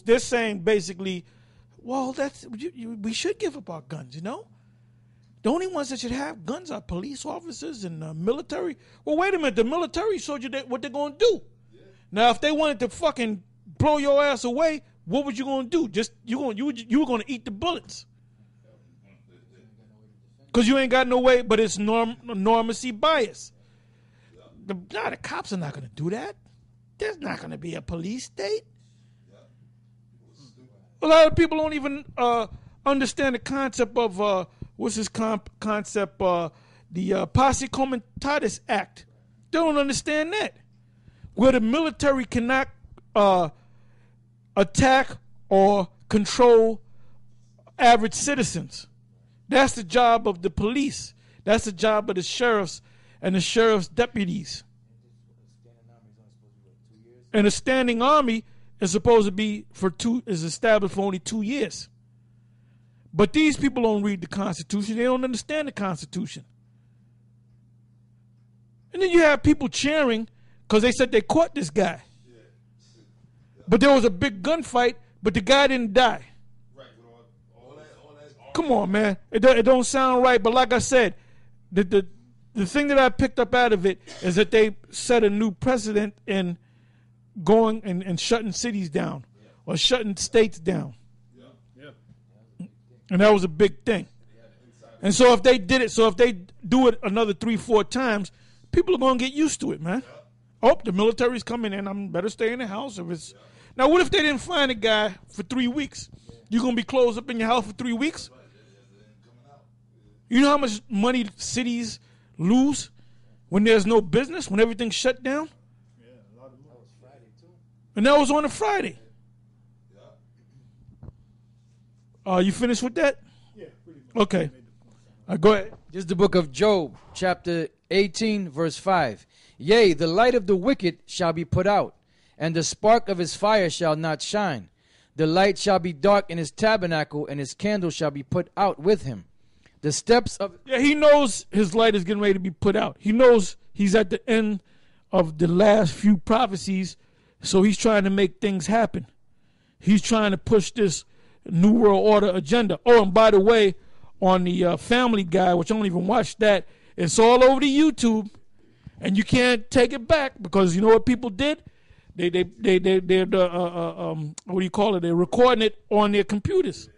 they're saying basically, well, we should give up our guns, you know? The only ones that should have guns are police officers and military. Well, wait a minute. The military showed you what they're going to do. Yeah. Now, if they wanted to fucking blow your ass away, what was you going to do? You were going to eat the bullets. Because you ain't got no way, but it's normacy bias. The cops are not going to do that. There's not going to be a police state. A lot of people don't even understand the concept of, what's this concept, the Posse Comitatus Act. They don't understand that. Where the military cannot attack or control average citizens. That's the job of the police. That's the job of the sheriffs and the sheriff's deputies. And a standing army is supposed to be is established for only 2 years. But these people don't read the Constitution. They don't understand the Constitution. And then you have people cheering because they said they caught this guy. But there was a big gunfight, but the guy didn't die. Come on, man. It don't sound right. But like I said, the thing that I picked up out of it is that they set a new precedent in going and shutting cities down or shutting states down. And that was a big thing. And so if they do it another 3-4 times, people are going to get used to it, man. Oh, the military's coming in. I'm better stay in the house. Now, what if they didn't find a guy for 3 weeks? You going to be closed up in your house for 3 weeks? You know how much money cities lose when there's no business, when everything's shut down? Yeah, a lot of money. That was Friday, too. And that was on a Friday. You finished with that? Yeah, pretty much. Okay. Go ahead. This is the book of Job, chapter 18, verse 5. Yea, the light of the wicked shall be put out, and the spark of his fire shall not shine. The light shall be dark in his tabernacle, and his candle shall be put out with him. The steps of... Yeah, he knows his light is getting ready to be put out. He knows he's at the end of the last few prophecies, so he's trying to make things happen. He's trying to push this New World Order agenda. Oh, and by the way, on the Family Guy, which I don't even watch that, it's all over the YouTube, and you can't take it back because you know what people did? They're what do you call it? They're recording it on their computers.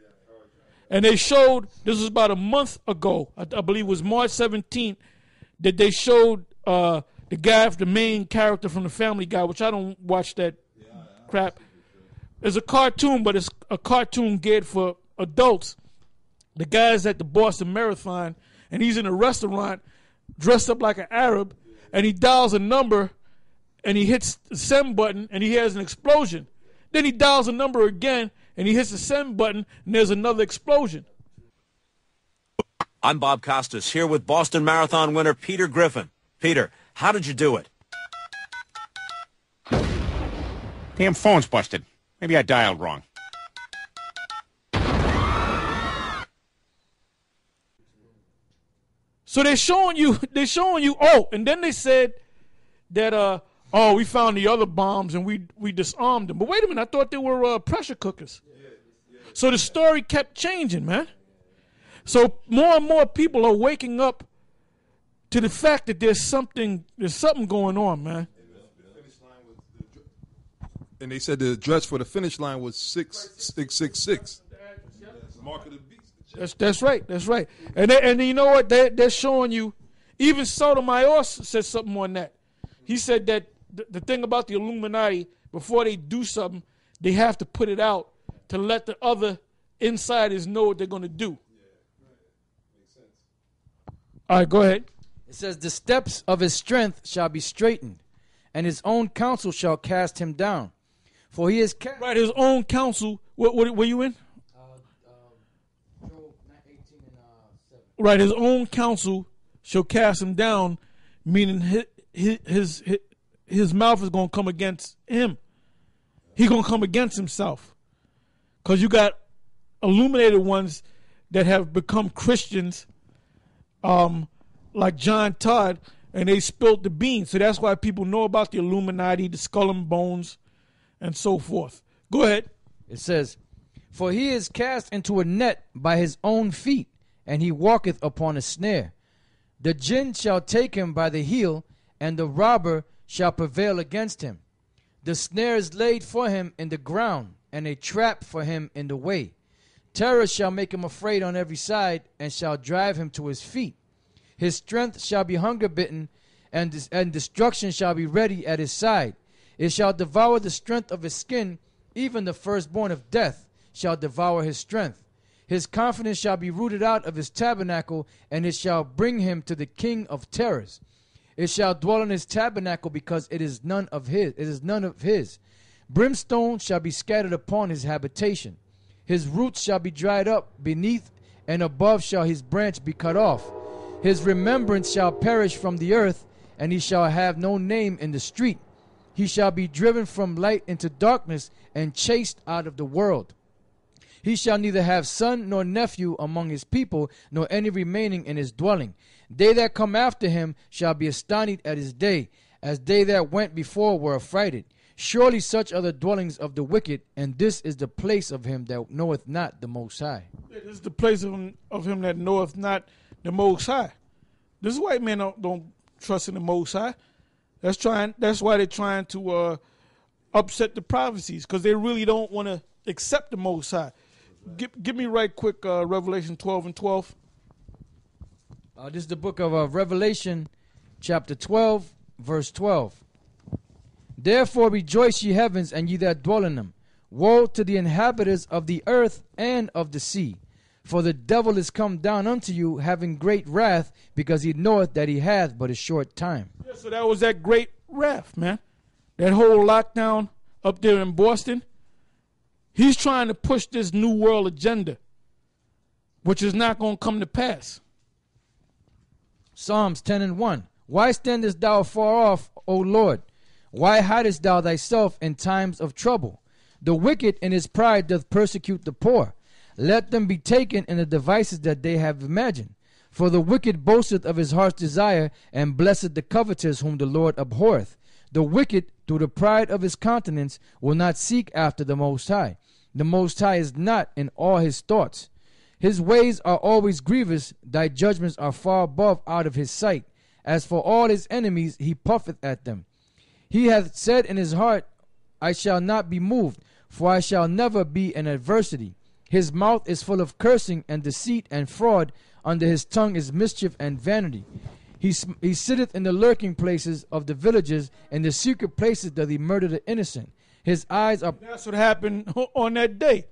And they showed, this was about a month ago, I believe it was March 17th, that they showed the guy, the main character from the Family Guy, which I don't watch that crap. It's a cartoon, but it's a cartoon geared for adults. The guy's at the Boston Marathon, and he's in a restaurant dressed up like an Arab, and he dials a number, and he hits the send button, and he has an explosion. Then he dials a number again, and he hits the send button, and there's another explosion. I'm Bob Costas, here with Boston Marathon winner Peter Griffin. Peter, how did you do it? Damn phone's busted. Maybe I dialed wrong. So they're showing you, oh, and then they said that, we found the other bombs and we disarmed them. But wait a minute, I thought they were pressure cookers. So the story kept changing, man. So more and more people are waking up to the fact that there's something going on, man. And they said the address for the finish line was 6666. Mark of the beast. That's right. And you know what? They're showing you. Even Sotomayor said something on that. He said that the thing about the Illuminati, before they do something, they have to put it out to let the other insiders know what they're going to do. Yeah, right. Makes sense. All right, go ahead. It says, the steps of his strength shall be straightened, and his own counsel shall cast him down. For he is cast... Right, his own counsel. What were you in? Job 18 and 7. Right, his own counsel shall cast him down, meaning his mouth is going to come against him. He's going to come against himself. Because you got illuminated ones that have become Christians, like John Todd, and they spilled the beans. So that's why people know about the Illuminati, the skull and bones, and so forth. Go ahead. It says, "For he is cast into a net by his own feet, and he walketh upon a snare. The jinn shall take him by the heel, and the robber shall prevail against him. The snare is laid for him in the ground, and a trap for him in the way. Terror shall make him afraid on every side, and shall drive him to his feet. His strength shall be hunger bitten, and destruction shall be ready at his side. It shall devour the strength of his skin, even the firstborn of death shall devour his strength. His confidence shall be rooted out of his tabernacle, and it shall bring him to the king of terrors. It shall dwell in his tabernacle, because it is none of his. It is none of his. Brimstone shall be scattered upon his habitation. His roots shall be dried up beneath, and above shall his branch be cut off. His remembrance shall perish from the earth, and he shall have no name in the street. He shall be driven from light into darkness, and chased out of the world. He shall neither have son nor nephew among his people, nor any remaining in his dwelling. They that come after him shall be astonished at his day, as they that went before were affrighted. Surely such are the dwellings of the wicked, and this is the place of him that knoweth not the Most High." This is the place of him that knoweth not the Most High. This is why men don't trust in the Most High. That's why they're trying to upset the prophecies, because they really don't want to accept the Most High. Give me right quick Revelation 12 and 12. This is the book of Revelation, chapter 12, verse 12. "Therefore rejoice, ye heavens, and ye that dwell in them. Woe to the inhabitants of the earth and of the sea. For the devil is come down unto you, having great wrath, because he knoweth that he hath but a short time." Yeah, so that was that great wrath, man. That whole lockdown up there in Boston. He's trying to push this new world agenda, which is not going to come to pass. Psalms 10 and 1. "Why standest thou afar off, O Lord? Why hidest thou thyself in times of trouble? The wicked in his pride doth persecute the poor. Let them be taken in the devices that they have imagined. For the wicked boasteth of his heart's desire, and blesseth the covetous whom the Lord abhorreth. The wicked, through the pride of his countenance, will not seek after the Most High. The Most High is not in all his thoughts. His ways are always grievous, thy judgments are far above out of his sight. As for all his enemies, he puffeth at them. He hath said in his heart, I shall not be moved, for I shall never be in adversity. His mouth is full of cursing and deceit and fraud. Under his tongue is mischief and vanity. He sitteth in the lurking places of the villages. In the secret places doth he murder the innocent. His eyes are... That's what happened on that day.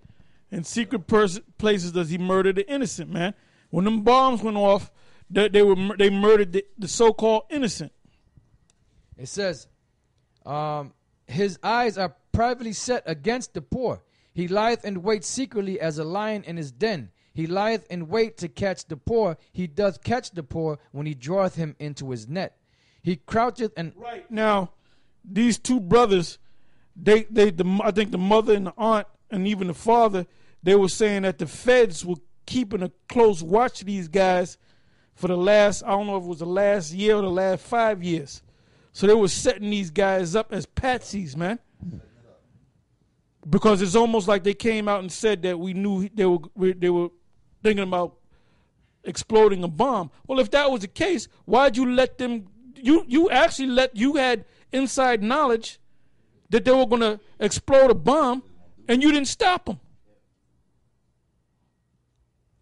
In secret places does he murder the innocent, man. When them bombs went off, they murdered the so-called innocent. It says, his eyes are privately set against the poor. He lieth in wait secretly as a lion in his den. He lieth in wait to catch the poor. He doth catch the poor when he draweth him into his net. He croucheth and... Right now, these two brothers, I think the mother and the aunt and even the father, they were saying that the feds were keeping a close watch of these guys for the last, I don't know if it was the last year or the last 5 years. So they were setting these guys up as patsies, man. Because it's almost like they came out and said that we knew they were thinking about exploding a bomb. Well, if that was the case, why'd you let them? You had inside knowledge that they were going to explode a bomb, and you didn't stop them.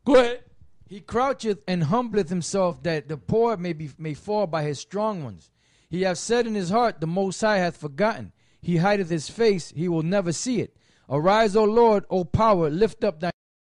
Go ahead. He croucheth and humbleth himself, that the poor may fall by his strong ones. He hath said in his heart, the Most High hath forgotten. He hideth his face, he will never see it. Arise, O Lord, O power, lift up thy